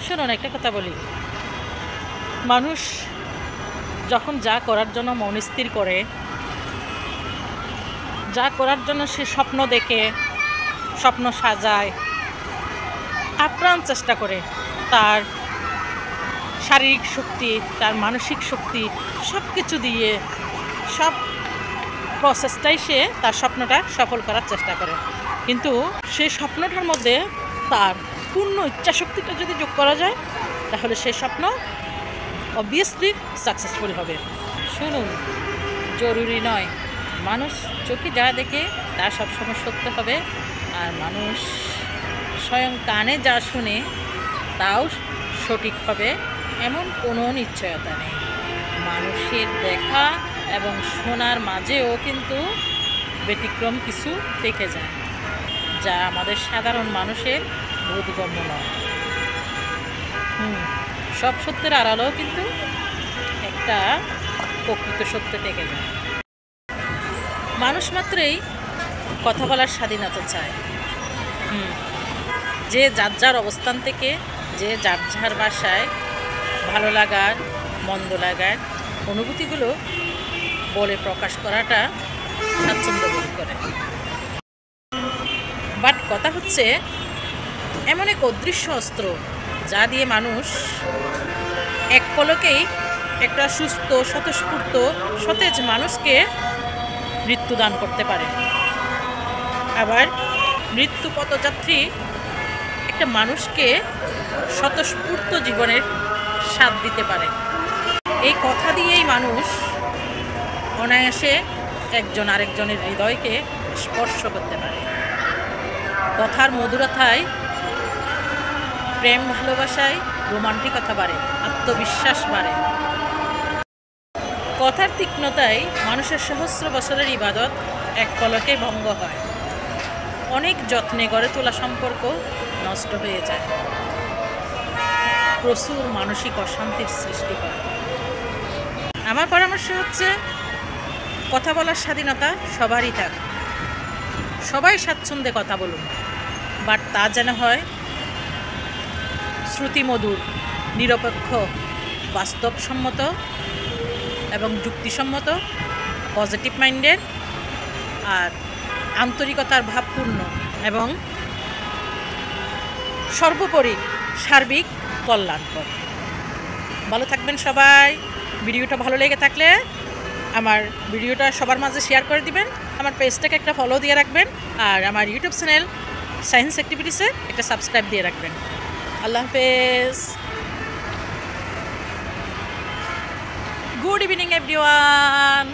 শুনুন, একটা কথা বলি। মানুষ যখন যা করার জন্য মন স্থির করে, যা করার জন্য সে স্বপ্ন দেখে, স্বপ্ন সাজায়, আপ্রাণ চেষ্টা করে, তার শারীরিক শক্তি, তার মানসিক শক্তি সব কিছু দিয়ে, সব প্রসেসটাই সে তার স্বপ্নটা সফল করার চেষ্টা করে। কিন্তু সেই স্বপ্নটার মধ্যে তার পূর্ণ ইচ্ছাশক্তিটা যদি যোগ করা যায়, তাহলে সেই স্বপ্ন অবভিয়াসলি সাকসেসফুল হবে। শুনুন, জরুরি নয় মানুষ চোখে যা দেখে তা সবসময় সত্য হবে, আর মানুষ স্বয়ং কানে যা শুনে তাও সঠিক হবে, এমন কোনো নিশ্চয়তা নেই। মানুষের দেখা এবং শোনার মাঝেও কিন্তু ব্যতিক্রম কিছু থেকে যায়, যা আমাদের সাধারণ মানুষের বোধগম্য নয়। সব সত্যের আড়ালেও কিন্তু একটা প্রকৃত সত্য থেকে যায়। মানুষ মাত্রই কথা বলার স্বাধীনতা চায়। যে যার যার অবস্থান থেকে, যে যার যার ভাষায় ভালো লাগার মন্দ লাগার অনুভূতিগুলো বলে প্রকাশ করাটা স্বাচ্ছন্দ্য বোধ করে। বাট কথা হচ্ছে, এমন এক অদৃশ্য অস্ত্র যা দিয়ে মানুষ এক পলকেই একটা সুস্থ, স্বতঃস্ফূর্ত, সতেজ মানুষকে মৃত্যুদান করতে পারে। আবার মৃত্যু পথযাত্রী একটা মানুষকে স্বতঃস্ফূর্ত জীবনের স্বাদ দিতে পারে। এই কথা দিয়েই মানুষ অনায়াসে একজন আরেকজনের হৃদয়কে স্পর্শ করতে পারে। কথার মধুরতায়, প্রেম ভালোবাসায় রোমান্টিকতা বাড়ে, আত্মবিশ্বাস বাড়ে। কথার তীক্ষ্ণতায় মানুষের সহস্র বছরের ইবাদত এক পলকে ভঙ্গ হয়। অনেক যত্নে গড়ে তোলা সম্পর্ক নষ্ট হয়ে যায়, প্রচুর মানসিক অশান্তির সৃষ্টি হয়। আমার পরামর্শ হচ্ছে, কথা বলার স্বাধীনতা সবারই থাক, সবাই স্বাচ্ছন্দ্যে কথা বলুন, বাট তা যেন হয় শ্রুতিমধুর, নিরপেক্ষ, বাস্তবসম্মত এবং যুক্তিসম্মত, পজিটিভ মাইন্ডের, আর আন্তরিকতার ভাবপূর্ণ, এবং সর্বোপরি সার্বিক কল্যাণকর। ভালো থাকবেন সবাই। ভিডিওটা ভালো লেগে থাকলে আমার ভিডিওটা সবার মাঝে শেয়ার করে দিবেন, আমার পেজটাকে একটা ফলো দিয়ে রাখবেন, আর আমার ইউটিউব চ্যানেল সায়েন্স অ্যাক্টিভিটিসে একটা সাবস্ক্রাইব দিয়ে রাখবেন। আল্লাহ হাফেজ। Good evening everyone.